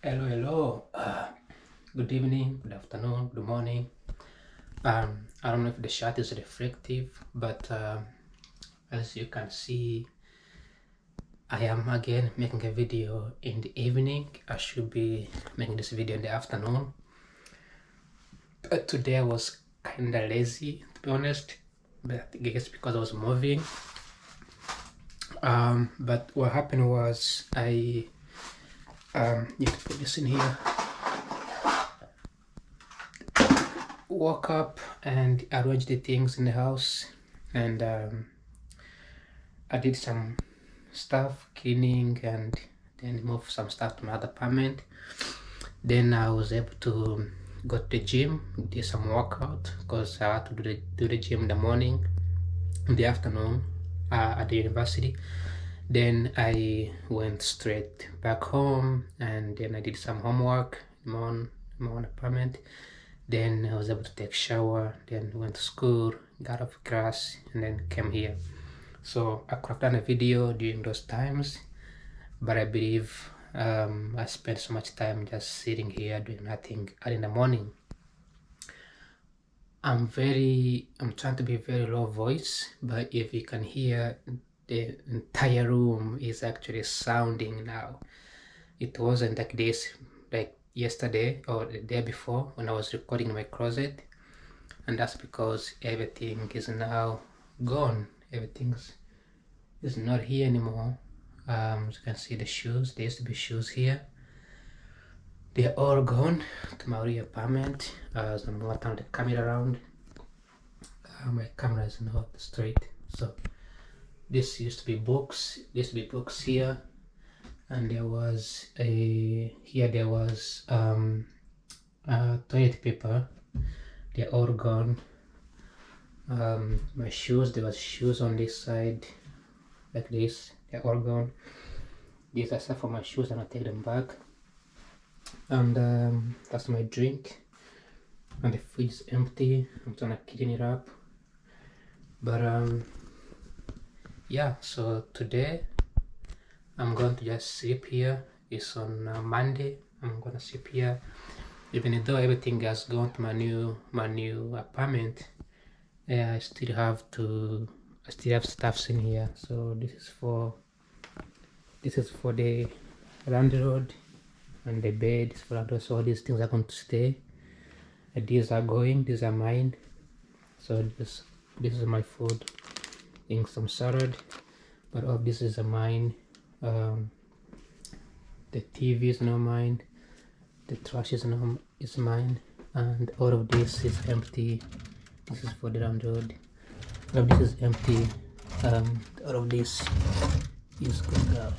Hello. Good evening, good afternoon, good morning. I don't know if the shot is reflective, but as you can see, I am again making a video in the evening. I should be making this video in the afternoon. But today I was kind of lazy, to be honest. But I guess because I was moving. But what happened was I need to put this in here. Woke up and arranged the things in the house, and I did some stuff, cleaning, and then moved some stuff to my other apartment. Then I was able to go to the gym, do some workout because I had to do the gym in the morning, in the afternoon at the university. Then I went straight back home, and then I did some homework in my own apartment. Then I was able to take a shower, then went to school, got off class, and then came here. So I could have done a video during those times, but I believe I spent so much time just sitting here doing nothing in the morning. I'm trying to be very low voice, but if you can hear, the entire room is actually sounding now. It wasn't like this like yesterday or the day before when I was recording in my closet, and that's because everything is now gone. Everything is not here anymore. As you can see, the shoes, there used to be shoes here, they're all gone to my real apartment. As I'm going to turn the camera around, my camera is not straight, so this used to be books. There used to be books here, and there was toilet paper. They're all gone. My shoes, there was shoes on this side like this, they're all gone. These are stuff for my shoes, and I'll take them back. And that's my drink, and the fridge is empty. I'm trying to clean it up, but yeah, so today I'm going to just sleep here. It's on Monday. I'm gonna sleep here, even though everything has gone to my new apartment. I still have stuffs in here. So this is for the landlord, and the bed is for landlord. So all these things are going to stay. And these are going. These are mine. So this is my food. In some salad, but all this is mine. The TV is not mine. The trash is mine, and all of this is empty. This is for the landlord. All of this is empty. All of this is good.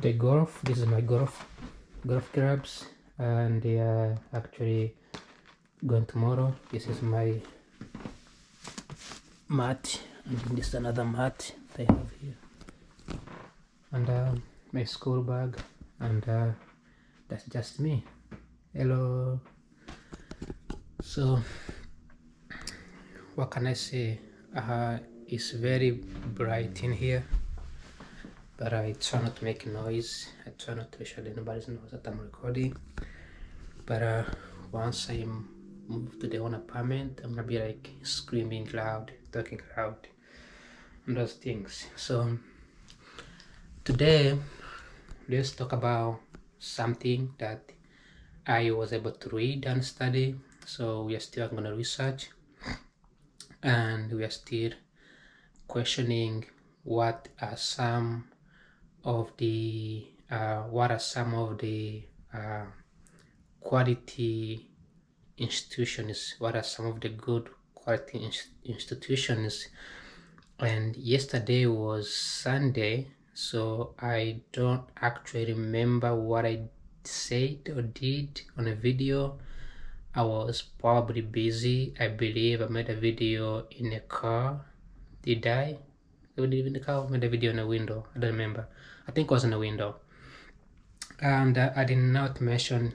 The golf. This is my golf clubs, and they are actually going tomorrow. This is my mat, and this is another mat I have here, and my school bag, and that's just me. Hello. So what can I say? It's very bright in here, but I try not to make noise. I try not to show anybody knows that I'm recording. But once I move to the own apartment, I'm gonna be like screaming loud, talking loud, and those things. So today, let's talk about something that I was able to read and study. So we are still going to research, and we are still questioning what are some of the quality institutions, what are some of the good quality institutions. And yesterday was Sunday, so I don't actually remember what I said or did on a video. I was probably busy. I believe I made a video in a car. Did I? In the car? I made a video in a window. I don't remember. I think it was in a window. And I did not mention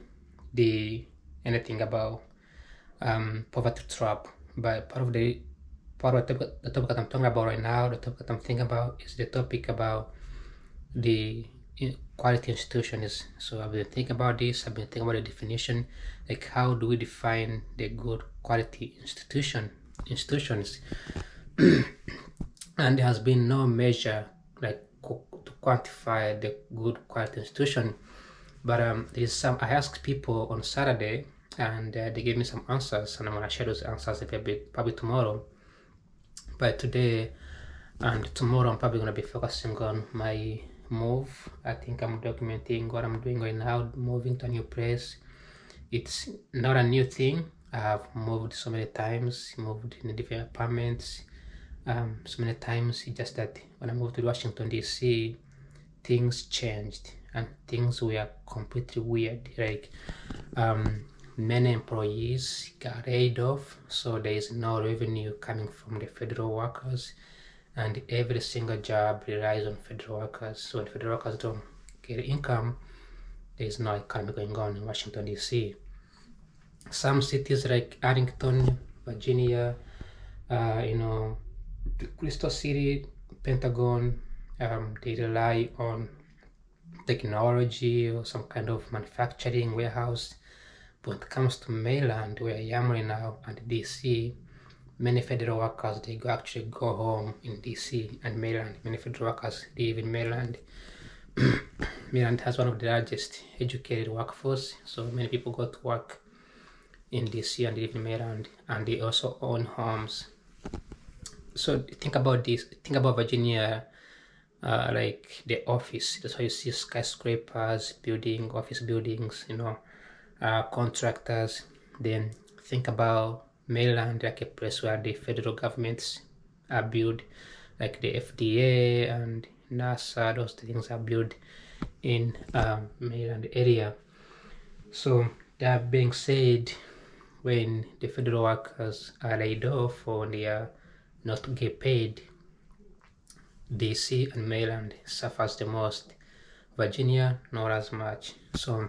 anything about poverty trap. But part of the topic that I'm talking about right now, the topic that I'm thinking about is the topic about the quality institution is. So I've been thinking about this. I've been thinking about the definition, like how do we define the good quality institutions, and there has been no measure like to quantify the good quality institution. But there is some. I asked people on Saturday, and they gave me some answers, and I'm gonna share those answers a bit probably tomorrow. But today and tomorrow, I'm probably gonna be focusing on my move. I think I'm documenting what I'm doing right now, moving to a new place. It's not a new thing. I have moved so many times, moved in different apartments, so many times. It's just that when I moved to Washington DC, things changed and things were completely weird. Like many employees got laid off, so there is no revenue coming from the federal workers, and every single job relies on federal workers. So when federal workers don't get income, there is no economy going on in Washington DC. Some cities like Arlington, Virginia, Crystal City, Pentagon, they rely on technology or some kind of manufacturing warehouse. But when it comes to Maryland, where I am right now, and DC, many federal workers they actually go home in DC and Maryland. Many federal workers live in Maryland. Maryland has one of the largest educated workforce, so many people go to work in DC and live in Maryland, and they also own homes. So think about this. Think about Virginia, like the office. That's why you see skyscrapers, office buildings, contractors. Then think about Maryland, like a place where the federal governments are built, like the FDA and NASA. Those things are built in Maryland area. So that being said, when the federal workers are laid off or they are not get paid, DC and Maryland suffers the most. Virginia, not as much. So,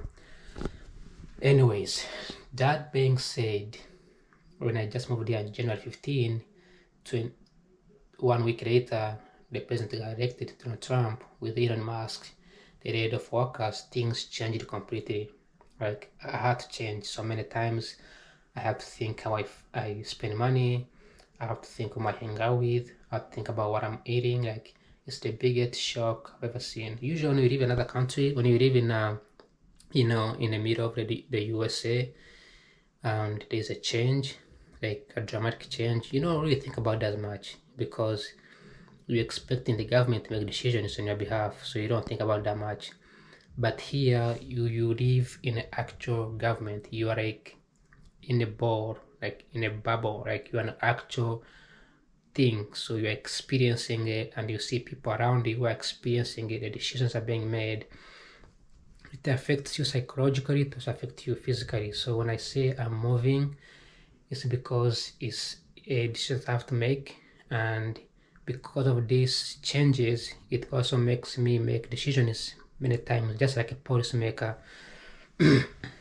anyways, that being said, when I just moved here on January 15, 1 week later, the president got elected, Donald Trump, with Elon Musk, the rate of workers, things changed completely. Like, I had to change so many times. I have to think how I spend money. I have to think who I hang out with. I have to think about what I'm eating. Like, it's the biggest shock I've ever seen. Usually, when you live in another country, when you live in, in the middle of the USA, and there's a change, like a dramatic change, you don't really think about that much because you're expecting the government to make decisions on your behalf, so you don't think about that much. But here, you live in an actual government. You are like in a ball, like in a bubble, like you're an actual thing. So you're experiencing it, and you see people around you who are experiencing it. The decisions are being made. It affects you psychologically, it also affects you physically. So when I say I'm moving, it's because it's a decision I have to make, and because of these changes, it also makes me make decisions many times, just like a policymaker.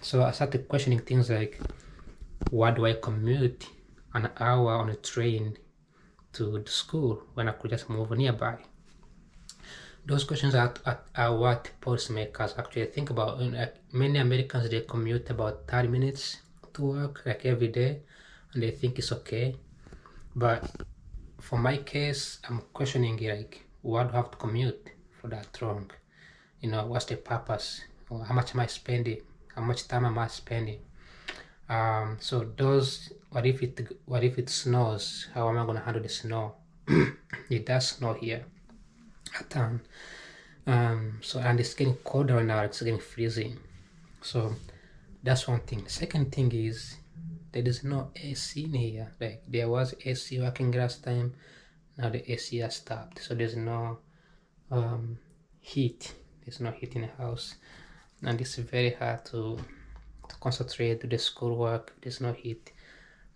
So I started questioning things like, why do I commute an hour on a train to the school when I could just move nearby? Those questions are what policymakers actually think about. Like many Americans, they commute about 30 minutes to work, like every day, and they think it's okay. But for my case, I'm questioning it, like, why do I have to commute for that long? What's the purpose? Or how much am I spending? How much time am I spending? So what if it snows? How am I gonna handle the snow? It does snow here at town. So and it's getting colder now, it's getting freezing. So that's one thing. The second thing is there is no AC in here. Like there was AC working last time, now the AC has stopped. So there's no heat. There's no heat in the house. And it's very hard to concentrate, do the schoolwork. There's no heat.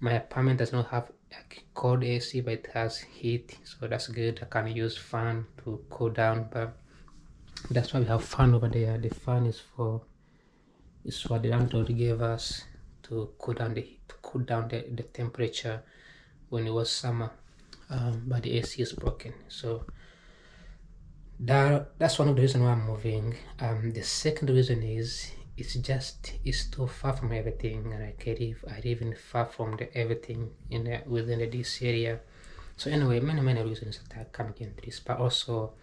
My apartment does not have like cold AC, but it has heat, so that's good. I can use fan to cool down, but that's why we have fan over there. The fan is what the landlord gave us to cool down the temperature when it was summer. But the AC is broken, so that's one of the reasons why I'm moving. The second reason is it's too far from everything, and I live in far from everything within the DC area. So anyway, many reasons that are coming into this, but also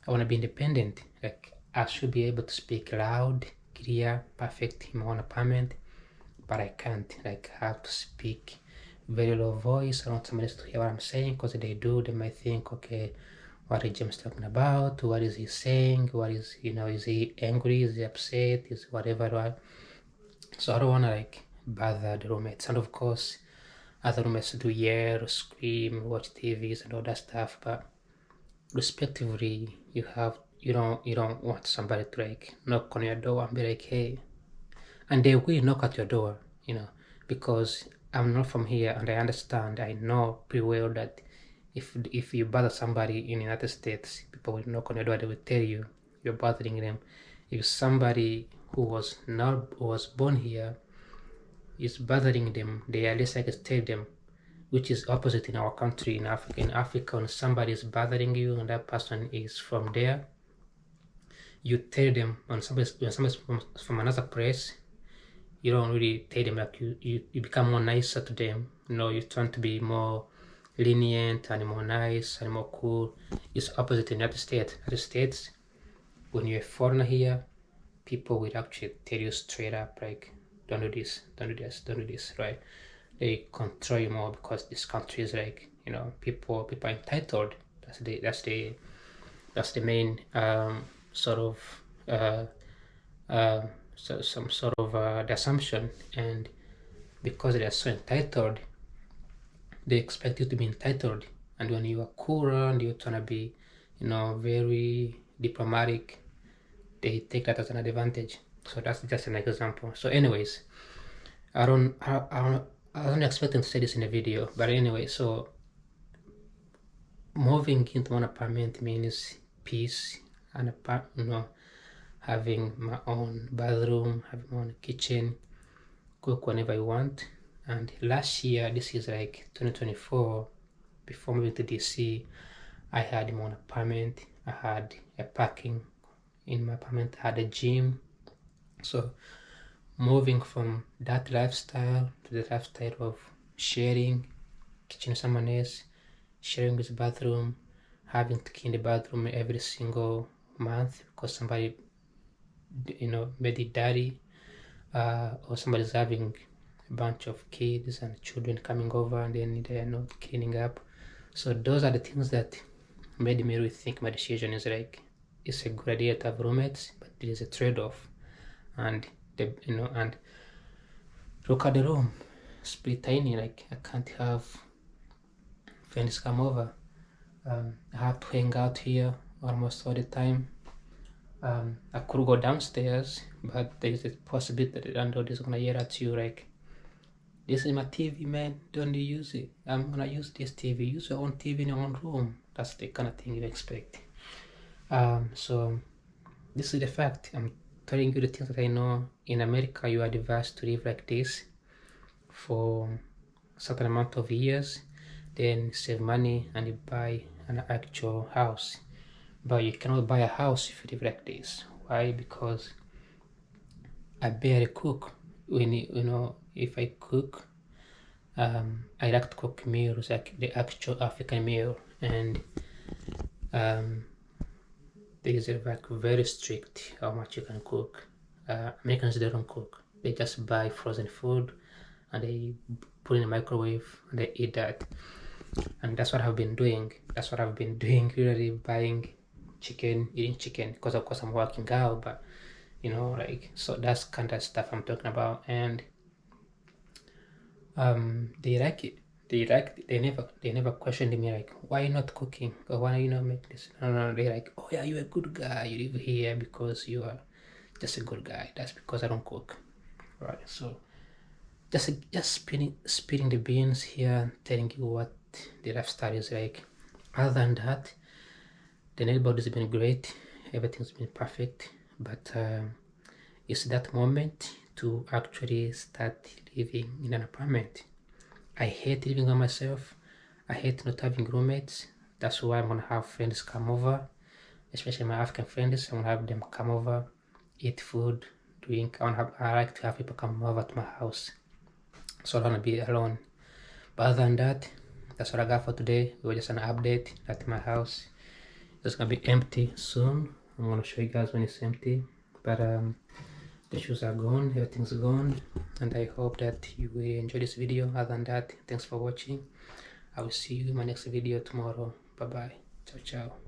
I want to be independent. Like I should be able to speak loud, clear, perfect in my own apartment, but I can't. Like I have to speak very low voice. I want somebody else to hear what I'm saying, because they might think, okay, what is James talking about? What is he saying? What is, is he angry? Is he upset? Is whatever, right? So I don't want to like bother the roommates. And of course, other roommates do yell, scream, watch TVs and all that stuff. But respectively, you don't want somebody to like knock on your door and be like, hey, and they will knock at your door, because I'm not from here, and I understand. I know pretty well that if you bother somebody in the United States, people will knock on your door. They will tell you you're bothering them. If somebody who was born here is bothering them, they at least like tell them, which is opposite in our country in Africa. In Africa, when somebody is bothering you and that person is from there, you tell them. When somebody's from another place, you don't really tell them, like you become more nicer to them. You try to be more lenient and more nice and more cool. It's opposite in the United States. United States, when you're a foreigner here, people will actually tell you straight up, like, don't do this, don't do this, don't do this, right? They control you more, because this country is like, people are entitled. That's the main sort of some sort of the assumption. And because they are so entitled, they expect you to be entitled. And when you are cool and you're trying to be, very diplomatic, they take that as an advantage. So that's just an example. So anyways, I wasn't expecting to say this in a video, but anyway, so moving into one apartment means peace and having my own bathroom, having my own kitchen, cook whenever I want. And last year, this is like 2024, before moving to DC, I had my own apartment. I had a parking in my apartment. I had a gym. So moving from that lifestyle to the lifestyle of sharing kitchen with someone else, sharing this bathroom, having to clean the bathroom every single month because somebody, made it dirty, or somebody's having a bunch of kids and children coming over and then they are not cleaning up. So those are the things that made me rethink my decision. Is like, it's a good idea to have roommates, but there is a trade-off. And and look at the room, it's pretty tiny. Like, I can't have friends come over. I have to hang out here almost all the time. I could go downstairs, but there is a possibility that the landlord is gonna yell at you like, "This is my TV, man. Don't you use it? I'm gonna use this TV. Use your own TV in your own room." That's the kind of thing you expect. So this is the fact. I'm telling you the things that I know. In America, you are advised to live like this for a certain amount of years, then save money and you buy an actual house. But you cannot buy a house if you live like this. Why? Because I barely cook. If I cook, I like to cook meals like the actual African meal, and there is like very strict how much you can cook. Americans, they don't cook. They just buy frozen food and they put in the microwave and they eat that. And that's what I've been doing. Really buying chicken, eating chicken, because of course I'm working out, but so that's kind of stuff I'm talking about. And they like it. They never questioned me like, why are you not cooking, or why are you not make this? No, they're like, oh yeah, you're a good guy, you live here because you are just a good guy. That's because I don't cook, right? So just spilling the beans here, telling you what the lifestyle is like. Other than that, the neighborhood has been great, everything's been perfect, but it's that moment to actually start living in an apartment. I hate living by myself. I hate not having roommates. That's why I'm gonna have friends come over. especially my African friends. I want to have them come over, eat food, drink. I like to have people come over to my house, so I don't want to be alone. But other than that, that's what I got for today. It was just an update that my house is gonna be empty soon. I'm gonna show you guys when it's empty. But the shoes are gone, everything's gone, and I hope that you will enjoy this video. Other than that, thanks for watching. I will see you in my next video tomorrow. Bye bye. Ciao ciao.